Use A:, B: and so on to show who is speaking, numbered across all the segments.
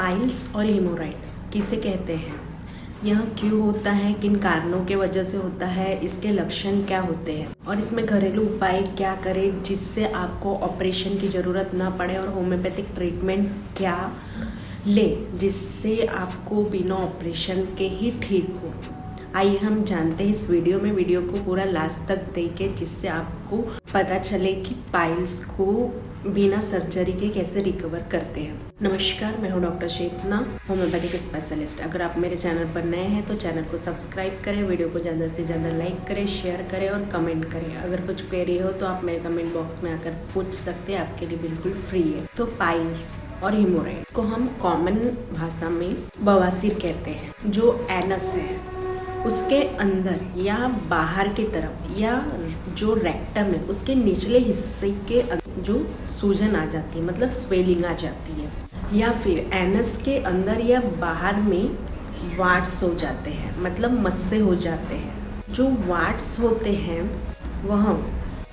A: Piles और हेमोरॉइड किसे कहते हैं, यह क्यों होता है, किन कारणों के वजह से होता है, इसके लक्षण क्या होते हैं और इसमें घरेलू उपाय क्या करें जिससे आपको ऑपरेशन की ज़रूरत ना पड़े और होम्योपैथिक ट्रीटमेंट क्या ले जिससे आपको बिना ऑपरेशन के ही ठीक हो। आइए हम जानते हैं इस वीडियो को पूरा लास्ट तक देखें जिससे आपको पता चले कि पाइल्स को बिना सर्जरी के कैसे रिकवर करते हैं। नमस्कार, मैं हूं डॉक्टर चेतना, होम्योपैथिक स्पेशलिस्ट। अगर आप मेरे चैनल पर नए हैं तो चैनल को सब्सक्राइब करें, वीडियो को ज़्यादा से ज़्यादा लाइक करें, शेयर करें और कमेंट करें। अगर कुछ क्वेरी हो तो आप मेरे कमेंट बॉक्स में आकर पूछ सकते हैं, आपके लिए बिल्कुल फ्री है। तो पाइल्स और हेमोरॉइड को हम कॉमन भाषा में बवासीर कहते हैं। जो एनस है उसके अंदर या बाहर की तरफ या जो रेक्टम है उसके निचले हिस्से के जो सूजन आ जाती है, मतलब स्वेलिंग आ जाती है, या फिर एनस के अंदर या बाहर में वार्ड्स हो जाते हैं, मतलब मस्से हो जाते हैं। जो वार्ड्स होते हैं वह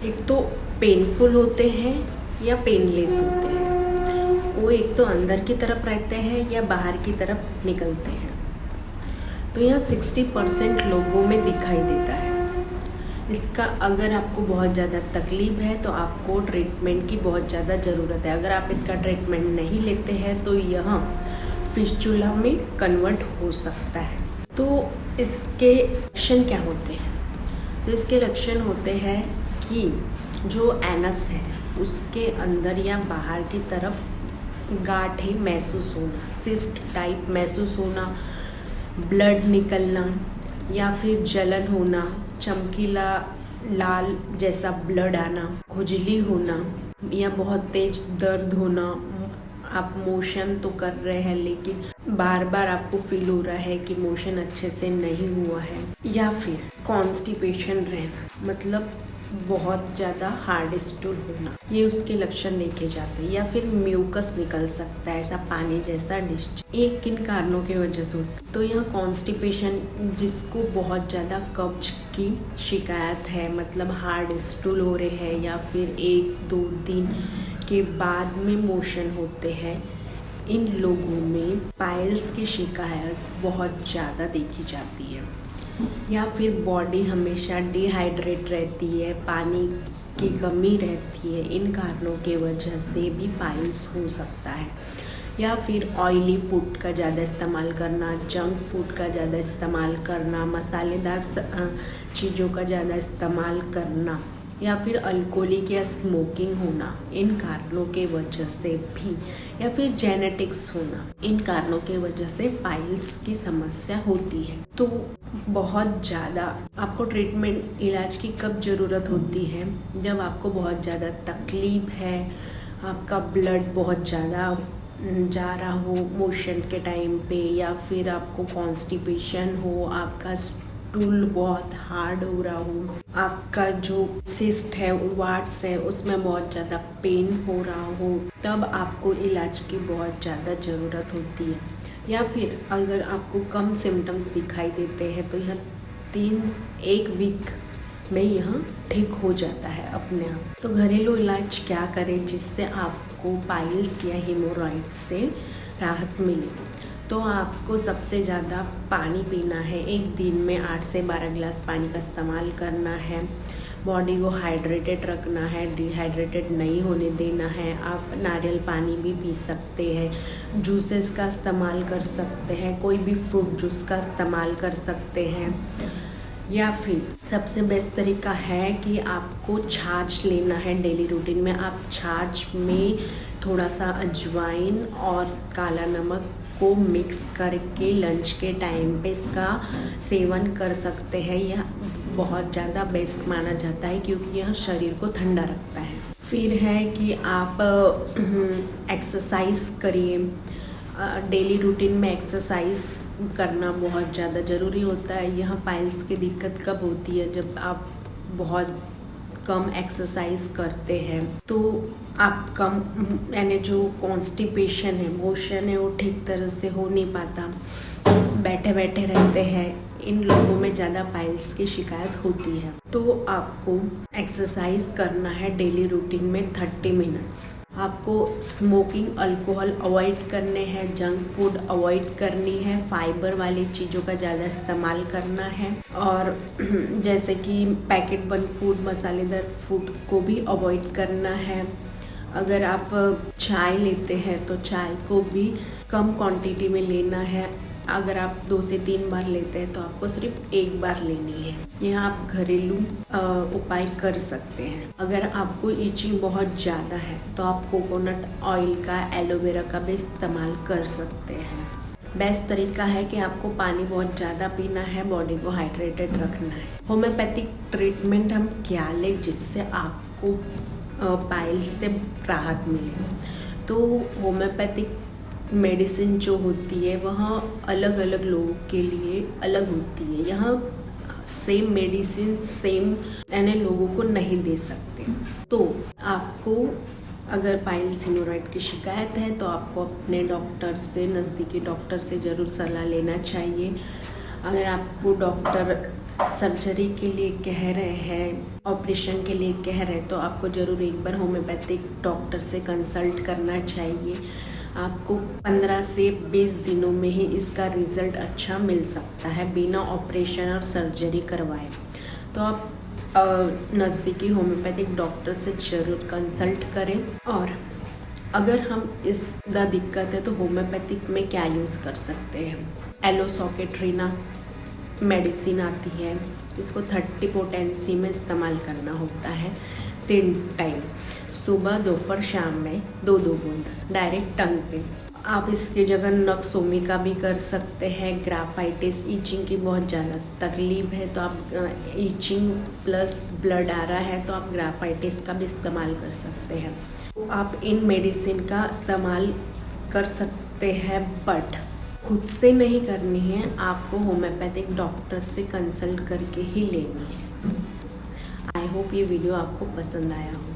A: एक तो पेनफुल होते हैं या पेनलेस होते हैं। वो एक तो अंदर की तरफ रहते हैं या बाहर की तरफ निकलते हैं। तो यह 60% लोगों में दिखाई देता है। इसका अगर आपको बहुत ज़्यादा तकलीफ है तो आपको ट्रीटमेंट की बहुत ज़्यादा ज़रूरत है। अगर आप इसका ट्रीटमेंट नहीं लेते हैं तो यह फिस्टुला में कन्वर्ट हो सकता है। तो इसके लक्षण क्या होते हैं? तो इसके लक्षण होते हैं कि जो एनस है उसके अंदर या बाहर की तरफ गांठें महसूस होना, सिस्ट टाइप महसूस होना, ब्लड निकलना या फिर जलन होना, चमकीला लाल जैसा ब्लड आना, खुजली होना या बहुत तेज दर्द होना। आप मोशन तो कर रहे हैं लेकिन बार बार आपको फील हो रहा है कि मोशन अच्छे से नहीं हुआ है, या फिर कॉन्स्टिपेशन रहना, मतलब बहुत ज़्यादा हार्ड स्टूल होना, ये उसके लक्षण लेके जाते हैं। या फिर म्यूकस निकल सकता है, ऐसा पानी जैसा डिस्चार्ज। ये किन कारणों की वजह से होता है? तो यह कॉन्स्टिपेशन, जिसको बहुत ज़्यादा कब्ज की शिकायत है, मतलब हार्ड स्टूल हो रहे हैं या फिर 1-2 दिन के बाद में मोशन होते हैं, इन लोगों में पाइल्स की शिकायत बहुत ज़्यादा देखी जाती है। या फिर बॉडी हमेशा डिहाइड्रेट रहती है, पानी की कमी रहती है, इन कारणों के वजह से भी पाइल्स हो सकता है। या फिर ऑयली फूड का ज़्यादा इस्तेमाल करना, जंक फूड का ज़्यादा इस्तेमाल करना, मसालेदार चीज़ों का ज़्यादा इस्तेमाल करना, या फिर अल्कोहलिक या स्मोकिंग होना, इन कारणों के वजह से भी, या फिर जेनेटिक्स होना, इन कारणों के वजह से पाइल्स की समस्या होती है। तो बहुत ज़्यादा आपको ट्रीटमेंट इलाज की कब ज़रूरत होती है? जब आपको बहुत ज़्यादा तकलीफ है, आपका ब्लड बहुत ज़्यादा जा रहा हो मोशन के टाइम पे, या फिर आपको कॉन्स्टिपेशन हो, आपका स्टूल बहुत हार्ड हो रहा हो, आपका जो सिस्ट है, वार्ड्स है, उसमें बहुत ज़्यादा पेन हो रहा हो, तब आपको इलाज की बहुत ज़्यादा ज़रूरत होती है। या फिर अगर आपको कम सिम्टम्स दिखाई देते हैं तो यह 1 वीक में यह ठीक हो जाता है अपने आप। तो घरेलू इलाज क्या करें जिससे आपको पाइल्स या हेमोरॉइड से राहत मिले? तो आपको सबसे ज़्यादा पानी पीना है। एक दिन में 8 से 12 गिलास पानी का इस्तेमाल करना है। बॉडी को हाइड्रेटेड रखना है, डिहाइड्रेटेड नहीं होने देना है। आप नारियल पानी भी पी सकते हैं, जूसेस का इस्तेमाल कर सकते हैं, कोई भी फ्रूट जूस का इस्तेमाल कर सकते हैं। या फिर सबसे बेस्ट तरीका है कि आपको छाछ लेना है डेली रूटीन में। आप छाछ में थोड़ा सा अजवाइन और काला नमक को मिक्स करके लंच के टाइम पे इसका सेवन कर सकते हैं। यह बहुत ज़्यादा बेस्ट माना जाता है क्योंकि यह शरीर को ठंडा रखता है। फिर है कि आप एक्सरसाइज करिए। डेली रूटीन में एक्सरसाइज करना बहुत ज़्यादा ज़रूरी होता है। यह पाइल्स की दिक्कत कब होती है? जब आप बहुत कम एक्सरसाइज करते हैं तो आप कम, यानी जो कॉन्स्टिपेशन है, मोशन है, वो ठीक तरह से हो नहीं पाता, बैठे बैठे रहते हैं, इन लोगों में ज़्यादा पाइल्स की शिकायत होती है। तो आपको एक्सरसाइज करना है डेली रूटीन में 30 मिनट्स। आपको स्मोकिंग, अल्कोहल अवॉइड करने हैं, जंक फूड अवॉइड करनी है, फाइबर वाली चीज़ों का ज़्यादा इस्तेमाल करना है, और जैसे कि पैकेट बंद फूड, मसालेदार फूड को भी अवॉइड करना है। अगर आप चाय लेते हैं तो चाय को भी कम क्वांटिटी में लेना है। अगर आप 2 से 3 बार लेते हैं तो आपको सिर्फ 1 बार लेनी है। यहाँ आप घरेलू उपाय कर सकते हैं। अगर आपको इचिंग बहुत ज़्यादा है तो आप कोकोनट ऑयल का, एलोवेरा का भी इस्तेमाल कर सकते हैं। बेस्ट तरीका है कि आपको पानी बहुत ज़्यादा पीना है, बॉडी को हाइड्रेटेड रखना है। होम्योपैथिक ट्रीटमेंट हम क्या लें जिससे आपको पाइल्स से राहत मिले? तो होम्योपैथिक मेडिसिन जो होती है वह अलग अलग लोगों के लिए अलग होती है। यहाँ सेम मेडिसिन सेम यानी लोगों को नहीं दे सकते। तो आपको अगर पाइल्स हेमोरॉइड की शिकायत है तो आपको अपने डॉक्टर से, नज़दीकी डॉक्टर से ज़रूर सलाह लेना चाहिए। अगर आपको डॉक्टर सर्जरी के लिए कह रहे हैं, ऑपरेशन के लिए कह रहे हैं, तो आपको ज़रूर एक बार होम्योपैथिक डॉक्टर से कंसल्ट करना चाहिए। आपको 15 से 20 दिनों में ही इसका रिज़ल्ट अच्छा मिल सकता है बिना ऑपरेशन और सर्जरी करवाए। तो आप नज़दीकी होम्योपैथिक डॉक्टर से ज़रूर कंसल्ट करें। और अगर हम इस दिक्कत है तो होम्योपैथिक में क्या यूज़ कर सकते हैं? एलोसॉकेट्रिना मेडिसिन आती है, इसको 30 पोटेंसी में इस्तेमाल करना होता है 3 टाइम, सुबह, दोपहर, शाम में 2-2 बूंद डायरेक्ट टंग पे। आप इसकी जगह नक्सोमी का भी कर सकते हैं। ग्राफाइटिस, ईचिंग की बहुत ज़्यादा तकलीफ है तो आप ईचिंग प्लस ब्लड आ रहा है तो आप ग्राफाइटिस का भी इस्तेमाल कर सकते हैं। आप इन मेडिसिन का इस्तेमाल कर सकते हैं, बट खुद से नहीं करनी है, आपको होम्योपैथिक डॉक्टर से कंसल्ट करके ही लेनी है। आई होप ये वीडियो आपको पसंद आया हो।